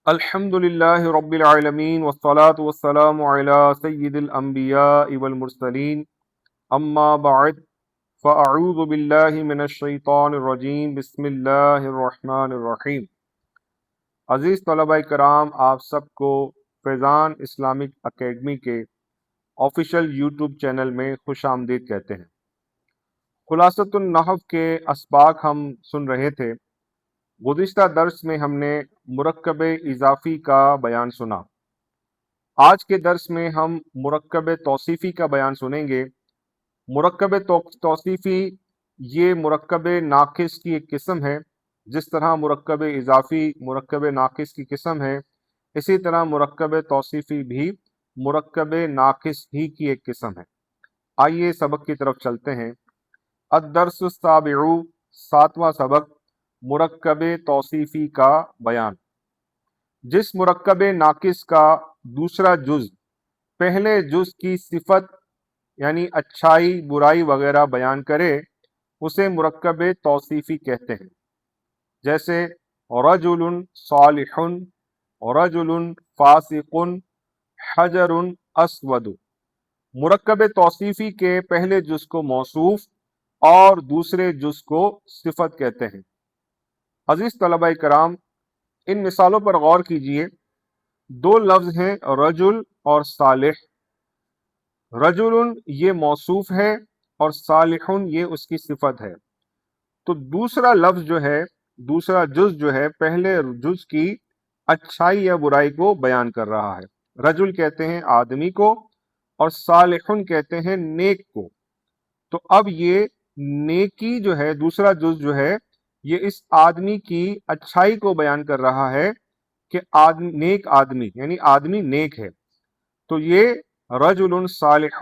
الحمد للہ رب العالمین والصلاة والسلام علی سید الانبیاء والمرسلین اما بعد فاعوذ باللہ من الشیطان الرجیم بسم اللہ الرحمن الرحیم۔ عزیز طلبہ کرام، آپ سب کو فیضان اسلامک اکیڈمی کے آفیشیل یوٹیوب چینل میں خوش آمدید کہتے ہیں۔ خلاصۃ النحو کے اسباق ہم سن رہے تھے۔ گزشتہ درس میں ہم نے مرکب اضافی کا بیان سنا۔ آج کے درس میں ہم مرکب توصیفی کا بیان سنیں گے۔ مرکب توصیفی یہ مرکب ناقص کی ایک قسم ہے۔ جس طرح مرکب اضافی مرکب ناقص کی قسم ہے، اسی طرح مرکب توصیفی بھی مرکب ناقص ہی کی ایک قسم ہے۔ آئیے سبق کی طرف چلتے ہیں۔ الدرس السابع، ساتواں سبق، مرکب توصیفی کا بیان۔ جس مرکب ناقص کا دوسرا جز پہلے جز کی صفت یعنی اچھائی، برائی وغیرہ بیان کرے اسے مرکب توصیفی کہتے ہیں۔ جیسے رجل صالح، رجل فاسق، حجر اسود۔ مرکب توصیفی کے پہلے جز کو موصوف اور دوسرے جز کو صفت کہتے ہیں۔ عزیز طلبہ کرام، ان مثالوں پر غور کیجئے۔ دو لفظ ہیں رجل اور صالح۔ رجل یہ موصوف ہے اور صالح یہ اس کی صفت ہے۔ تو دوسرا لفظ جو ہے، دوسرا جز جو ہے، پہلے جز کی اچھائی یا برائی کو بیان کر رہا ہے۔ رجل کہتے ہیں آدمی کو اور صالح کہتے ہیں نیک کو۔ تو اب یہ نیکی جو ہے، دوسرا جز جو ہے، یہ اس آدمی کی اچھائی کو بیان کر رہا ہے کہ نیک آدمی یعنی آدمی نیک ہے۔ تو یہ رجل صالح،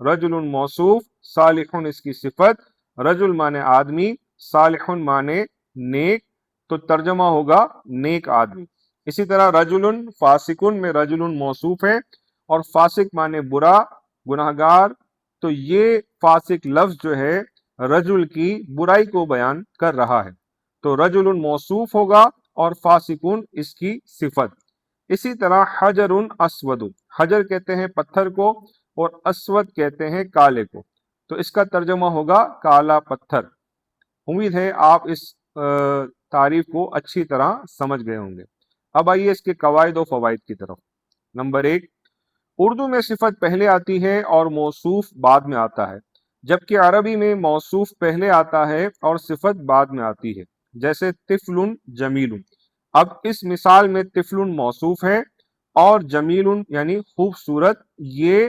رجل موصوف، صالح اس کی صفت، رجل مانے آدمی، صالح مانے نیک، تو ترجمہ ہوگا نیک آدمی۔ اسی طرح رجل فاسق میں رجل موصوف ہے اور فاسق مانے برا، گناہگار۔ تو یہ فاسق لفظ جو ہے رجل کی برائی کو بیان کر رہا ہے۔ تو رجل موصوف ہوگا اور فاسقون اس کی صفت۔ اسی طرح حجر اسود، حجر کہتے ہیں پتھر کو اور اسود کہتے ہیں کالے کو۔ تو اس کا ترجمہ ہوگا کالا پتھر۔ امید ہے آپ اس تعریف کو اچھی طرح سمجھ گئے ہوں گے۔ اب آئیے اس کے قواعد و فوائد کی طرف۔ نمبر 1، اردو میں صفت پہلے آتی ہے اور موصوف بعد میں آتا ہے، جبکہ عربی میں موصوف پہلے آتا ہے اور صفت بعد میں آتی ہے۔ جیسے طفل جمیل۔ اب اس مثال میں طفل موصوف ہے اور جمیل یعنی خوبصورت یہ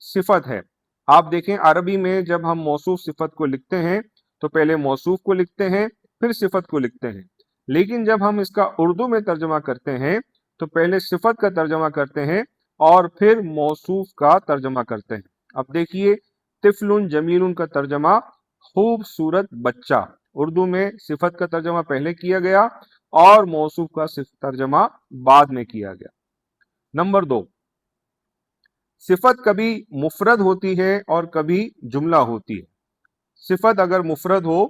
صفت ہے۔ آپ دیکھیں عربی میں جب ہم موصوف صفت کو لکھتے ہیں تو پہلے موصوف کو لکھتے ہیں پھر صفت کو لکھتے ہیں، لیکن جب ہم اس کا اردو میں ترجمہ کرتے ہیں تو پہلے صفت کا ترجمہ کرتے ہیں اور پھر موصوف کا ترجمہ کرتے ہیں۔ اب دیکھیے طفل جمیل کا ترجمہ خوبصورت بچہ، اردو میں صفت کا ترجمہ پہلے کیا گیا اور موصوف کا ترجمہ بعد میں کیا گیا۔ نمبر 2، صفت کبھی مفرد ہوتی ہے اور کبھی جملہ ہوتی ہے۔ صفت اگر مفرد ہو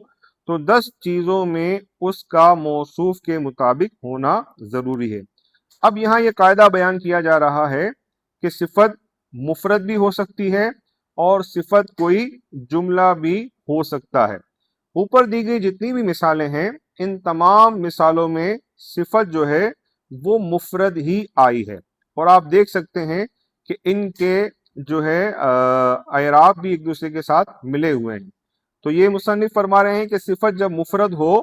تو 10 چیزوں میں اس کا موصوف کے مطابق ہونا ضروری ہے۔ اب یہاں یہ قاعدہ بیان کیا جا رہا ہے کہ صفت مفرد بھی ہو سکتی ہے اور صفت کوئی جملہ بھی ہو سکتا ہے۔ اوپر دی گئی جتنی بھی مثالیں ہیں ان تمام مثالوں میں صفت جو ہے وہ مفرد ہی آئی ہے، اور آپ دیکھ سکتے ہیں کہ ان کے جو ہے اعراب بھی ایک دوسرے کے ساتھ ملے ہوئے ہیں۔ تو یہ مصنف فرما رہے ہیں کہ صفت جب مفرد ہو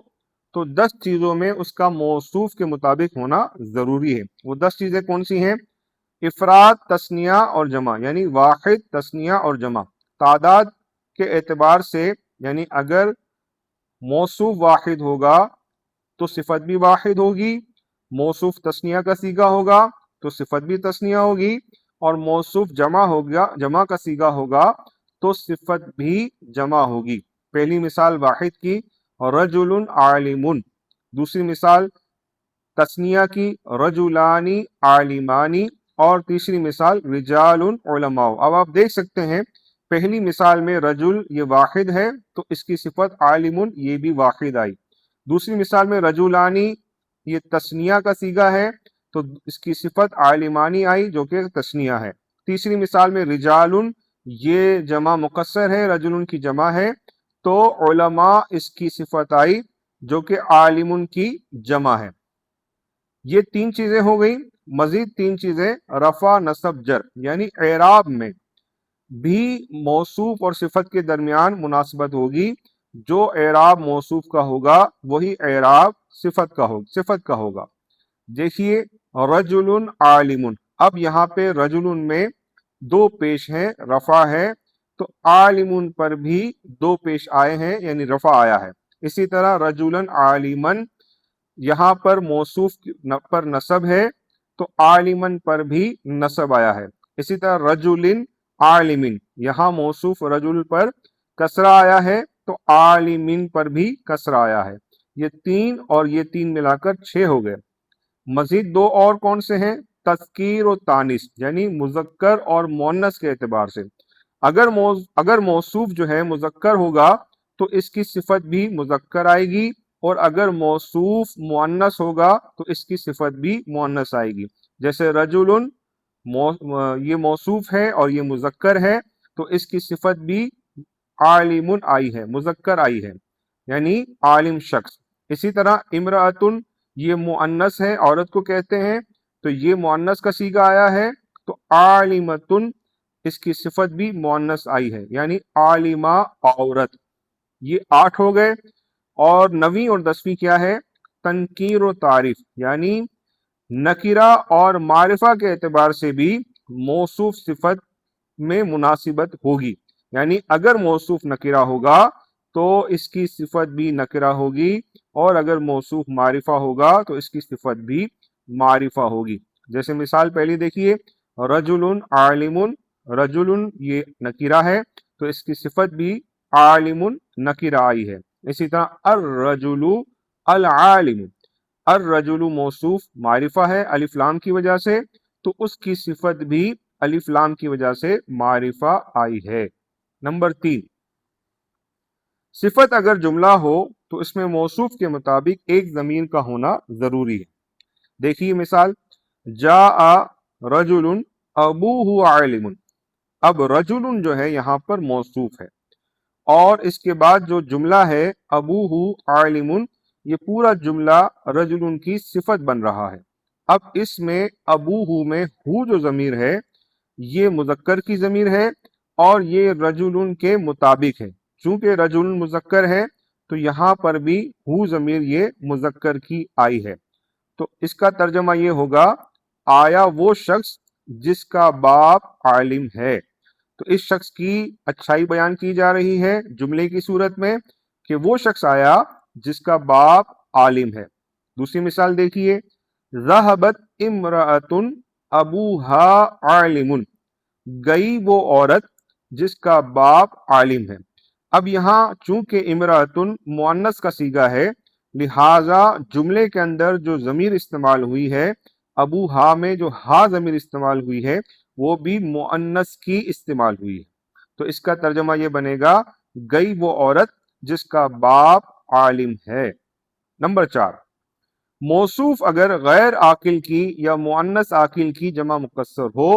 تو 10 چیزوں میں اس کا موصوف کے مطابق ہونا ضروری ہے۔ وہ 10 چیزیں کون سی ہیں؟ افراد، تثنیہ اور جمع، یعنی واحد، تثنیہ اور جمع۔ تعداد کے اعتبار سے یعنی اگر موصوف واحد ہوگا تو صفت بھی واحد ہوگی، موصوف تثنیہ کا صیغہ ہوگا تو صفت بھی تثنیہ ہوگی، اور موصوف جمع کا صیغہ ہوگا تو صفت بھی جمع ہوگی۔ پہلی مثال واحد کی رجل عالم، دوسری مثال تثنیہ کی رجلانی عالمانی، اور تیسری مثال رجال علماء۔ اب آپ دیکھ سکتے ہیں پہلی مثال میں رجل یہ واحد ہے تو اس کی صفت عالم یہ بھی واحد آئی۔ دوسری مثال میں رجلانی یہ تثنیہ کا صیغہ ہے تو اس کی صفت عالمانی آئی جو کہ تثنیہ ہے۔ تیسری مثال میں رجالن، یہ جمع مکسر ہے، رجلن کی جمع ہے، تو علماء اس کی صفت آئی جو کہ عالمن کی جمع ہے۔ یہ تین چیزیں ہو گئی۔ مزید تین چیزیں رفع، نصب، جر، یعنی اعراب میں بھی موصوف اور صفت کے درمیان مناسبت ہوگی۔ جو اعراب موصوف کا ہوگا وہی اعراب صفت کا ہوگا۔ دیکھیے رجل عالم، اب یہاں پہ رجل میں دو پیش ہیں، رفع ہے، تو عالم پر بھی دو پیش آئے ہیں، یعنی رفع آیا ہے۔ اسی طرح رجلا عالمن، یہاں پر موصوف پر نصب ہے تو عالمن پر بھی نصب آیا ہے۔ اسی طرح رجل عالمن، یہاں موصوف رجل پر کسرہ آیا ہے تو عالمین پر بھی کسرہ آیا ہے۔ یہ تین اور یہ تین ملا کر 6 ہو گئے۔ مزید دو اور کون سے ہیں؟ تذکیر و تانیث، یعنی مذکر اور مؤنث کے اعتبار سے۔ اگر موصوف جو ہے مذکر ہوگا تو اس کی صفت بھی مذکر آئے گی، اور اگر موصوف مؤنث ہوگا تو اس کی صفت بھی مؤنث آئے گی۔ جیسے رجل یہ موصوف ہے اور یہ مذکر ہے تو اس کی صفت بھی عالم آئی ہے، مذکر آئی ہے، یعنی عالم شخص۔ اسی طرح امرأتن، یہ مؤنث ہے، عورت کو کہتے ہیں، تو یہ مؤنث کا صیغہ آیا ہے تو عالمتن، اس کی صفت بھی مؤنث آئی ہے، یعنی عالمہ عورت۔ یہ 8 ہو گئے۔ اور 9ویں اور 10ویں کیا ہے؟ تنکیر و تعریف، یعنی نکرہ اور معرفہ کے اعتبار سے بھی موصوف صفت میں مناسبت ہوگی۔ یعنی اگر موصوف نکرہ ہوگا تو اس کی صفت بھی نکرہ ہوگی، اور اگر موصوف معرفہ ہوگا تو اس کی صفت بھی معرفہ ہوگی۔ جیسے مثال پہلی دیکھیے، رجل عالم، رجل یہ نکرہ ہے تو اس کی صفت بھی عالم نکرہ آئی ہے۔ اسی طرح الرجل العالم، الرجل موصوف معرفہ ہے الف لام کی وجہ سے، تو اس کی صفت بھی الف لام کی وجہ سے معرفہ آئی ہے۔ نمبر 3، صفت اگر جملہ ہو تو اس میں موصوف کے مطابق ایک ضمیر کا ہونا ضروری ہے۔ دیکھیے مثال، جاء رجل ابوہ عالم، اب رجل جو ہے یہاں پر موصوف ہے، اور اس کے بعد جو جملہ ہے ابوہ عالم، یہ پورا جملہ رجل کی صفت بن رہا ہے۔ اب اس میں ابوہ میں ہو جو ضمیر ہے یہ مذکر کی ضمیر ہے، اور یہ رجل کے مطابق ہے۔ چونکہ رجل مذکر ہے تو یہاں پر بھی ہو ضمیر یہ مذکر کی آئی ہے، تو اس کا ترجمہ یہ ہوگا، آیا وہ شخص جس کا باپ عالم ہے۔ تو اس شخص کی اچھائی بیان کی جا رہی ہے جملے کی صورت میں کہ وہ شخص آیا جس کا باپ عالم ہے۔ دوسری مثال دیکھیے، ذہبت امرأۃ ابوہا عالم، گئی وہ عورت جس کا باپ عالم ہے۔ اب یہاں چونکہ امرأۃ مؤنث کا صیغہ ہے، لہذا جملے کے اندر جو ضمیر استعمال ہوئی ہے ابوہا میں، جو ہا ضمیر استعمال ہوئی ہے وہ بھی مؤنث کی استعمال ہوئی ہے۔ تو اس کا ترجمہ یہ بنے گا، گئی وہ عورت جس کا باپ عالم ہے۔ نمبر 4، موصوف اگر غیر عاقل کی یا مؤنث عاقل کی جمع مکسر ہو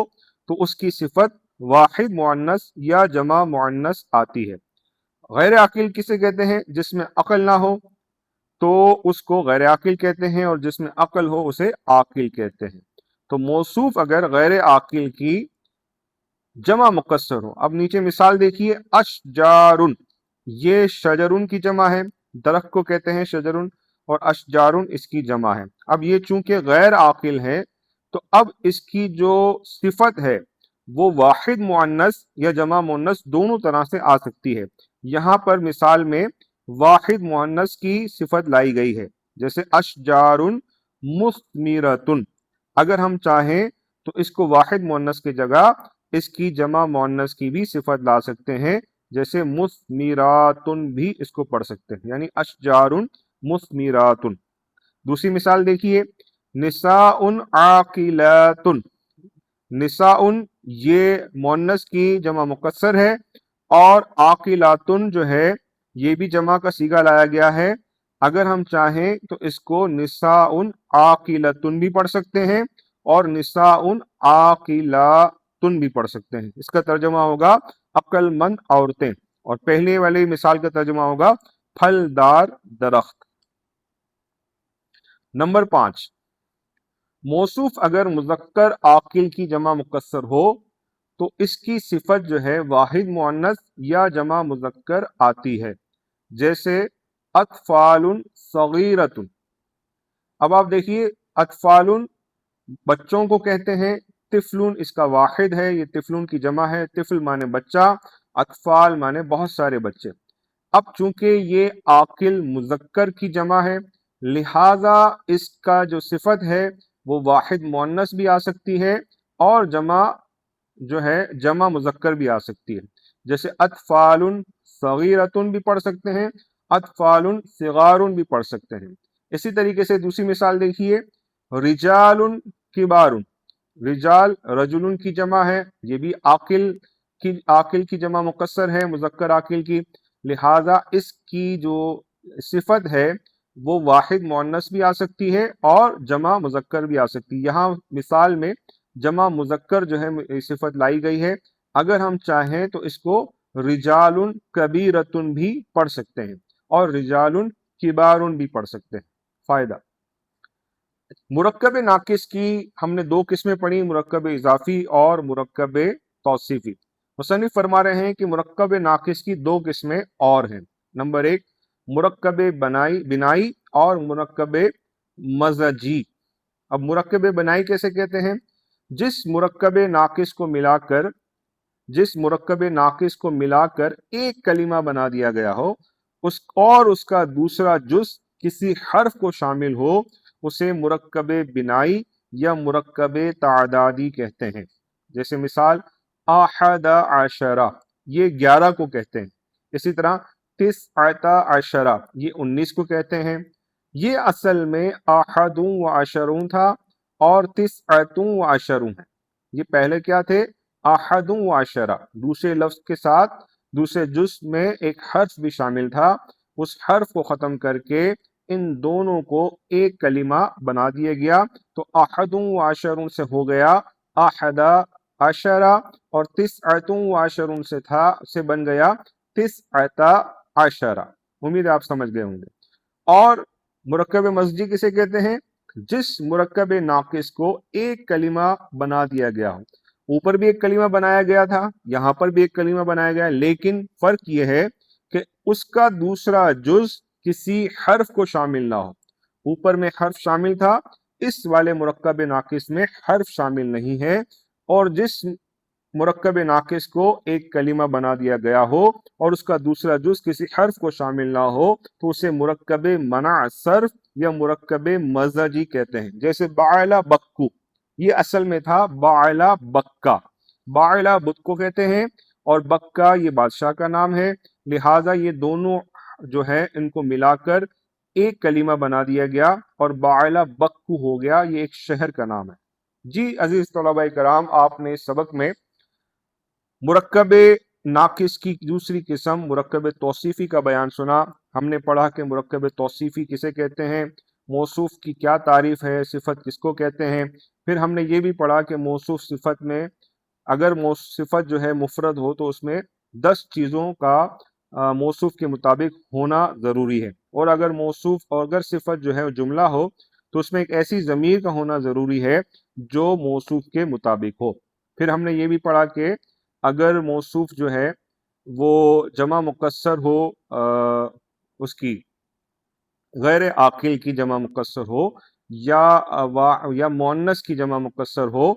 تو اس کی صفت واحد مؤنث یا جمع مؤنث آتی ہے۔ غیر عاقل کسے کہتے ہیں؟ جس میں عقل نہ ہو تو اس کو غیر عاقل کہتے ہیں، اور جس میں عقل ہو اسے عاقل کہتے ہیں۔ تو موصوف اگر غیر عاقل کی جمع مکسر ہو، اب نیچے مثال دیکھیے، اشجارن، یہ شجرن کی جمع ہے، درخت کو کہتے ہیں شجرن، اور اشجارن اس کی جمع ہے۔ اب یہ چونکہ غیر عاقل ہے تو اب اس کی جو صفت ہے وہ واحد مؤنث یا جمع مؤنث دونوں طرح سے آ سکتی ہے۔ یہاں پر مثال میں واحد مؤنث کی صفت لائی گئی ہے، جیسے اشجارن مثمرتن۔ اگر ہم چاہیں تو اس کو واحد مؤنث کی جگہ اس کی جمع مؤنث کی بھی صفت لا سکتے ہیں، جیسے مثمراتن بھی اس کو پڑھ سکتے ہیں، یعنی اشجارن مثمراتن۔ دوسری مثال دیکھیے، نساء عاقلات، نساء یہ مؤنث کی جمع مکسر ہے، اور عاقلات جو ہے یہ بھی جمع کا صیغہ لایا گیا ہے اگر ہم چاہیں تو اس کو نساء عاقلتن بھی پڑھ سکتے ہیں اور نساء عاقلاتن بھی پڑھ سکتے ہیں. اس کا ترجمہ ہوگا عقل مند عورتیں، اور پہلے والی مثال کا ترجمہ ہوگا پھلدار درخت. نمبر 5، موصوف اگر مذکر عاقل کی جمع مکسر ہو تو اس کی صفت جو ہے واحد مؤنث یا جمع مذکر آتی ہے، جیسے اطفال صغیرۃ. اب آپ دیکھیے، اطفال بچوں کو کہتے ہیں، طفلون اس کا واحد ہے، یہ طفلون کی جمع ہے، طفل مانے بچہ، اطفال مانے بہت سارے بچے. اب چونکہ یہ عاقل مذکر کی جمع ہے، لہذا اس کا جو صفت ہے وہ واحد مؤنث بھی آ سکتی ہے اور جمع جو ہے جمع مذکر بھی آ سکتی ہے. جیسے اطفال صغیرۃ بھی پڑھ سکتے ہیں، اطفال صغار بھی پڑھ سکتے ہیں. اسی طریقے سے دوسری مثال دیکھیے، رجال کبار. رجال رجل کی جمع ہے، یہ بھی عاقل کی جمع مکسر ہے، مذکر عاقل کی، لہذا اس کی جو صفت ہے وہ واحد مؤنث بھی آ سکتی ہے اور جمع مذکر بھی آ سکتی ہے. یہاں مثال میں جمع مذکر جو ہے صفت لائی گئی ہے. اگر ہم چاہیں تو اس کو رجال کبیرتن بھی پڑھ سکتے ہیں اور رجال کبارن بھی پڑھ سکتے ہیں. فائدہ، مرکب ناقص کی ہم نے 2 قسمیں پڑھی، مرکب اضافی اور مرکب توصیفی. مصنف فرما رہے ہیں کہ مرکب ناقص کی 2 قسمیں اور ہیں. نمبر 1، مرکب بنائی اور مرکب مزجی. اب مرکب بنائی کیسے کہتے ہیں؟ جس مرکب ناقص کو ملا کر ایک کلمہ بنا دیا گیا ہو اس کا دوسرا جز کسی حرف کو شامل ہو، اسے مرکب بنائی یا مرکب تعدادی کہتے ہیں. جیسے مثال احد عشرہ، یہ 11 کو کہتے ہیں. اسی طرح تسعۃ عشرہ، یہ 19 کو کہتے ہیں. یہ اصل میں احد و عشرون تھا اور تسعۃ و عشرون ہے. یہ پہلے کیا تھے؟ احد و عشرہ، دوسرے لفظ کے ساتھ دوسرے جز میں ایک حرف بھی شامل تھا، اس حرف کو ختم کر کے ان دونوں کو ایک کلمہ بنا دیا گیا. تو احد و عشرون سے ہو گیا احد عشرہ، اور تسعۃ و عشرون سے بن گیا تسعۃ عشرہ. امید آپ سمجھ گئے ہوں گے. اور مرکب مزجی کسے کہتے ہیں؟ جس مرکب ناقص کو ایک کلمہ بنا دیا گیا ہو. اوپر بھی ایک کلمہ بنایا گیا تھا، یہاں پر بھی ایک کلمہ بنایا گیا ہے، لیکن فرق یہ ہے کہ اس کا دوسرا جز کسی حرف کو شامل نہ ہو. اوپر میں حرف شامل تھا، اس والے مرکب ناقص میں حرف شامل نہیں ہے. اور جس مرکب ناقص کو ایک کلمہ بنا دیا گیا ہو اور اس کا دوسرا جز کسی حرف کو شامل نہ ہو تو اسے مرکب منع صرف یا مرکب مزجی کہتے ہیں. جیسے باعلا بکو، یہ اصل میں تھا باعلا بکا. باعلا بت کو کہتے ہیں اور بکا یہ بادشاہ کا نام ہے، لہذا یہ دونوں جو ہے ان کو ملا کر ایک کلمہ بنا دیا گیا اور باعلا بکو ہو گیا، یہ ایک شہر کا نام ہے. جی عزیز طلباء کرام، آپ نے اس سبق میں مرکب ناقص کی دوسری قسم مرکب توصیفی کا بیان سنا. ہم نے پڑھا کہ مرکب توصیفی کسے کہتے ہیں، موصوف کی کیا تعریف ہے، صفت کس کو کہتے ہیں. پھر ہم نے یہ بھی پڑھا کہ موصوف صفت میں اگر صفت جو ہے مفرد ہو تو اس میں 10 چیزوں کا موصوف کے مطابق ہونا ضروری ہے، اور اگر صفت جو ہے جملہ ہو تو اس میں ایک ایسی ضمیر کا ہونا ضروری ہے جو موصوف کے مطابق ہو. پھر ہم نے یہ بھی پڑھا کہ اگر موصوف جو ہے وہ جمع مکسر ہو، اس کی غیر عاقل کی جمع مکسر ہو یا مؤنث کی جمع مکسر ہو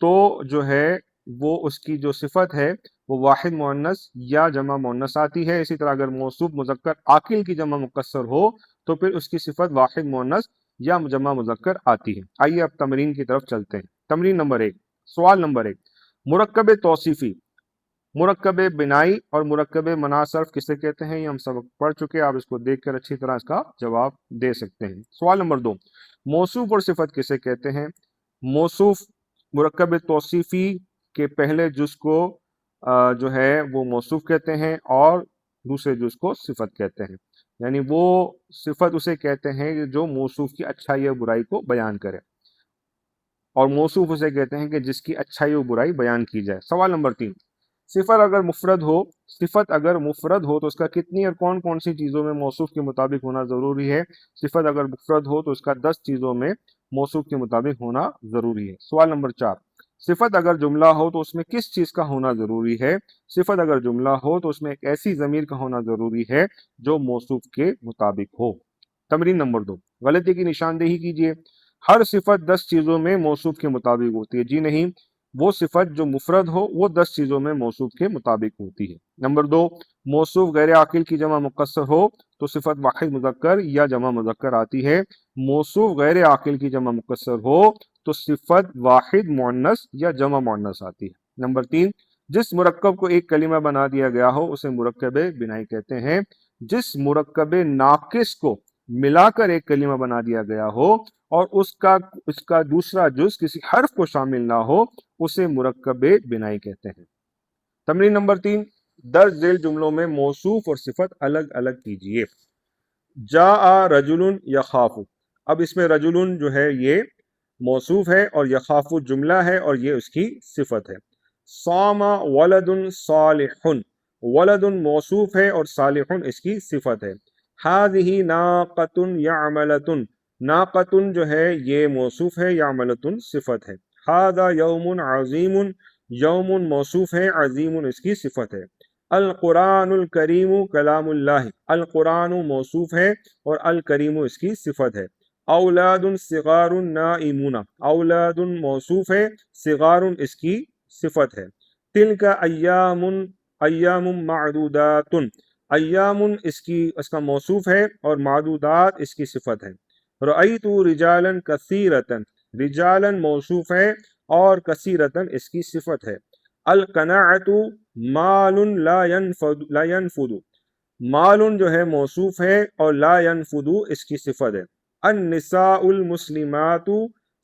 تو جو ہے وہ اس کی جو صفت ہے وہ واحد مؤنث یا جمع مؤنث آتی ہے. اسی طرح اگر موصوف مذکر عاقل کی جمع مکسر ہو تو پھر اس کی صفت واحد مؤنث یا جمع مذکر آتی ہے. آئیے اب تمرین کی طرف چلتے ہیں. تمرین نمبر 1، سوال نمبر 1، مرکب توصیفی، مرکب بنائی اور مرکب منع صرف کسے کہتے ہیں؟ یہ ہم سبق پڑھ چکے، آپ اس کو دیکھ کر اچھی طرح اس کا جواب دے سکتے ہیں. سوال نمبر 2، موصوف اور صفت کسے کہتے ہیں؟ موصوف مرکب توصیفی کے پہلے جز کو جو ہے وہ موصوف کہتے ہیں اور دوسرے جز کو صفت کہتے ہیں. یعنی وہ صفت اسے کہتے ہیں جو موصوف کی اچھائی اور برائی کو بیان کرے، اور موصوف اسے کہتے ہیں کہ جس کی اچھائی و برائی بیان کی جائے۔ سوال نمبر 3، صفت اگر مفرد ہو تو اس کا کتنی اور کون کون سی چیزوں میں موصوف کے مطابق ہونا ضروری ہے؟ صفت اگر مفرد ہو تو اس کا 10 چیزوں میں موصوف کے مطابق ہونا ضروری ہے۔ سوال نمبر 4، صفت اگر جملہ ہو تو اس میں کس چیز کا ہونا ضروری ہے؟ صفت اگر جملہ ہو تو اس میں ایک ایسی ضمیر کا ہونا ضروری ہے جو موصوف کے مطابق ہو۔ تمرین نمبر 2، غلطی کی نشاندہی کیجیے۔ ہر صفت 10 چیزوں میں موصوف کے مطابق ہوتی ہے۔ جی نہیں، وہ صفت جو مفرد ہو وہ 10 چیزوں میں موصوف کے مطابق ہوتی ہے۔ نمبر 2، موصوف غیر عاقل کی جمع مکسر ہو تو صفت واحد مذکر یا جمع مذکر آتی ہے۔ موصوف غیر عاقل کی جمع مکسر ہو تو صفت واحد مؤنث یا جمع مؤنث آتی ہے۔ نمبر 3، جس مرکب کو ایک کلمہ بنا دیا گیا ہو اسے مرکب بنائی کہتے ہیں۔ جس مرکب ناقص کو ملا کر ایک کلمہ بنا دیا گیا ہو اور اس کا دوسرا جز کسی حرف کو شامل نہ ہو اسے مرکب بنائی کہتے ہیں۔ تمرین نمبر 3، درج ذیل جملوں میں موصوف اور صفت الگ الگ کیجیے۔ جاء رجل یخاف، اب اس میں رجل جو ہے یہ موصوف ہے اور یخاف جملہ ہے اور یہ اس کی صفت ہے۔ صام ولد صالح، ولد موصوف ہے اور صالح اس کی صفت ہے۔ ہذہ ناقۃ یعملۃ، ناقۃ جو ہے یہ موصوف ہے، یعملۃ صفت ہے۔ ھذا یوم عظیم، یوم موصوف ہے، عظیم اس کی صفت ہے۔ القرآن الکریم کلام اللہ، القرآن موصوف ہے اور الکریم اس کی صفت ہے۔ اولاد صغار نائمون، اولاد موصوف ہے، صغار اس کی صفت ہے۔ تلک ایام، ایام معدودات، ایام اس کا موصوف ہے اور معدودات اس کی صفت ہے۔ رأیت رجالا کثیرتا، رجالا موصوف ہے اور کثیرتا اس کی صفت ہے۔ القناعۃ مال لا ينفد، مال جو ہے موصوف ہے اور لا ينفد اس کی صفت ہے۔ النساء المسلمات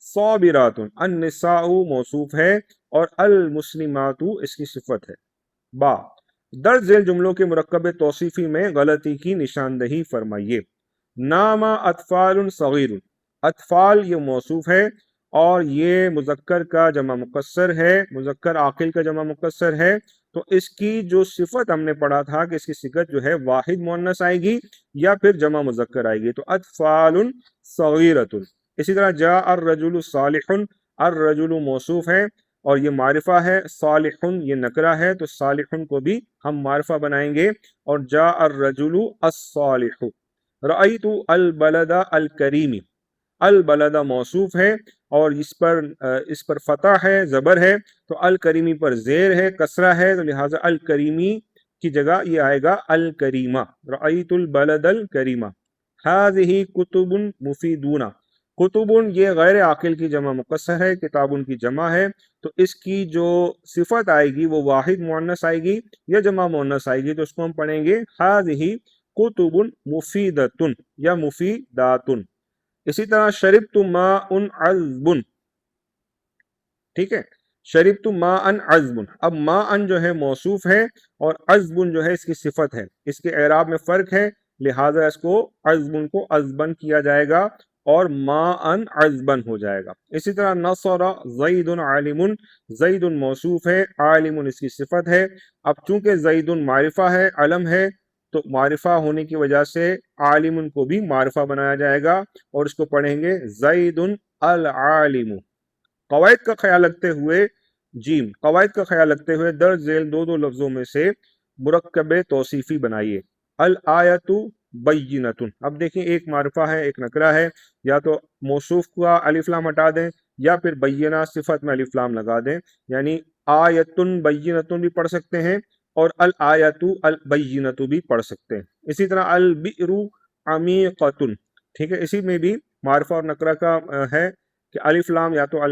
صابرات، النساء موصوف ہے اور المسلمات اس کی صفت ہے۔ با، درج ذیل جملوں کے مرکب توصیفی میں غلطی کی نشاندہی فرمائیے۔ نام اطفال صغیر، اطفال یہ موصوف ہے اور یہ مذکر کا جمع مکسر ہے، مذکر عاقل کا جمع مکسر ہے، تو اس کی جو صفت ہم نے پڑھا تھا کہ اس کی صفت جو ہے واحد مؤنث آئے گی یا پھر جمع مذکر آئے گی، تو اطفال صغیرۃ۔ اسی طرح جاء الرجل صالح، الرجل موصوف ہے اور یہ معرفہ ہے، صالح یہ نکرہ ہے تو صالح کو بھی ہم معرفہ بنائیں گے، اور جاء الرجل الصالح۔ رأیت البلد الکریم، البلد موصوف ہے اور اس پر فتح ہے، زبر ہے، تو الکریمی پر زیر ہے، کسرہ ہے، تو لہٰذا الکریمی کی جگہ یہ آئے گا الکریمہ۔ رأیت البلد الکریمہ۔ ہذہ کتب مفیدون، کتب یہ غیر عاقل کی جمع مکسر ہے، کتابن کی جمع ہے، تو اس کی جو صفت آئے گی وہ واحد مؤنث آئے گی یا جمع مؤنث آئے گی، تو اس کو ہم پڑھیں گے ہذہ کتب مفیدۃ یا مفیدات۔ اسی طرح شربت ماء عذب، ٹھیک ہے، شربت ماء عذب، اب ماء جو ہے موصوف ہے اور عذب جو ہے اس کی صفت ہے، اس کے اعراب میں فرق ہے، لہذا اس کو عذب کو عذبن کیا جائے گا اور ماء عذبن ہو جائے گا۔ اسی طرح نصر زید عالم، زید موصوف ہے، عالم اس کی صفت ہے۔ اب چونکہ زید معرفہ ہے، علم ہے، تو معرفہ ہونے کی وجہ سے عالم کو بھی معرفہ بنایا جائے گا اور اس کو پڑھیں گے زید العالم۔ قواعد کا خیال رکھتے ہوئے، جیم، قواعد کا خیال رکھتے ہوئے درج ذیل دو لفظوں میں سے مرکب توصیفی بنائیے۔ الآیت بینۃ، اب دیکھیں ایک معرفہ ہے ایک نکرہ ہے، یا تو موصوف کا الف لام ہٹا دیں یا پھر بینہ صفت میں الف لام لگا دیں، یعنی آیت بینۃ بھی پڑھ سکتے ہیں اور الآیت البینۃ بھی پڑھ سکتے ہیں۔ اسی طرح البئر عمیقۃ، ٹھیک ہے، اسی میں بھی معرفہ اور نکرہ کا ہے کہ الف لام یا تو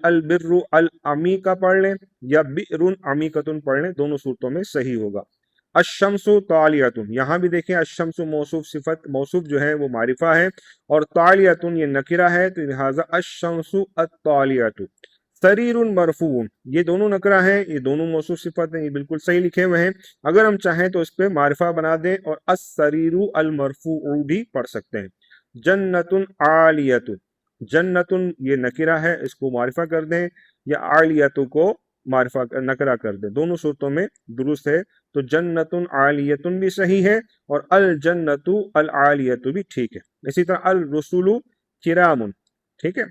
البر العمیقہ پڑھ لیں یا بئر عمیقۃ پڑھ لیں، دونوں صورتوں میں صحیح ہوگا۔ الشمس طالیۃ، یہاں بھی دیکھیں الشمس موصوف صفت، موصوف جو ہے وہ معرفہ ہے اور طالیۃ یہ نکرہ ہے، تو لہٰذا الشمس الطالیۃ۔ سریر مرفوع، یہ دونوں نکرہ ہیں، یہ دونوں موصوف صفت ہیں، یہ بالکل صحیح لکھے ہوئے ہیں۔ اگر ہم چاہیں تو اس پہ معرفہ بنا دیں اور السریر المرفوع بھی پڑھ سکتے ہیں۔ جنت عالیت، جنت یہ نکرہ ہے، اس کو معرفہ کر دیں، یا عالیت کو معرفہ نکرہ کر دیں، دونوں صورتوں میں درست ہے۔ تو جنت عالیت بھی صحیح ہے اور الجنت العالیت بھی ٹھیک ہے۔ اسی طرح الرسول کرام، ٹھیک ہے،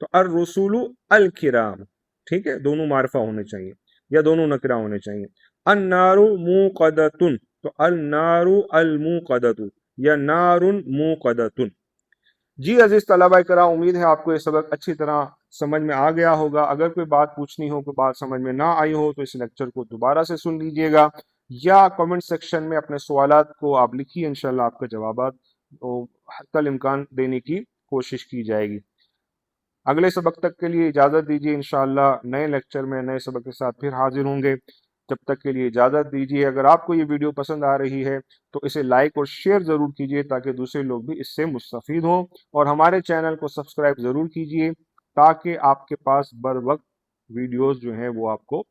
تو الرسول الکرام، ٹھیک ہے، دونوں معرفہ ہونے چاہیے یا دونوں نکرہ ہونے چاہیے۔ النار موقدۃ، تو النار الموقدۃ یا نار موقدۃ۔ جی عزیز طلبہ کرام، امید ہے آپ کو یہ سبق اچھی طرح سمجھ میں آ گیا ہوگا۔ اگر کوئی بات پوچھنی ہو، کوئی بات سمجھ میں نہ آئی ہو تو اس لیکچر کو دوبارہ سے سن لیجئے گا یا کمنٹ سیکشن میں اپنے سوالات کو آپ لکھیے، انشاءاللہ آپ کے جوابات حتی الامکان دینے کی کوشش کی جائے گی۔ اگلے سبق تک کے لیے اجازت دیجیے، انشاءاللہ نئے لیکچر میں نئے سبق کے ساتھ پھر حاضر ہوں گے۔ جب تک کے لیے اجازت دیجیے۔ اگر آپ کو یہ ویڈیو پسند آ رہی ہے تو اسے لائک اور شیئر ضرور کیجیے تاکہ دوسرے لوگ بھی اس سے مستفید ہوں، اور ہمارے چینل کو سبسکرائب ضرور کیجیے تاکہ آپ کے پاس بر وقت ویڈیوز جو ہیں وہ آپ کو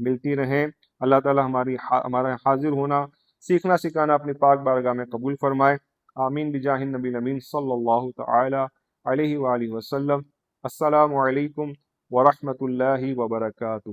ملتی رہیں۔ اللہ تعالی ہمارا حاضر ہونا، سیکھنا سکھانا اپنی پاک بارگاہ میں قبول فرمائے۔ آمین بجاہ النبی الامین صلی اللہ تعالی علیہ وآلہ وسلم۔ السلام علیکم ورحمۃ اللہ وبرکاتہ۔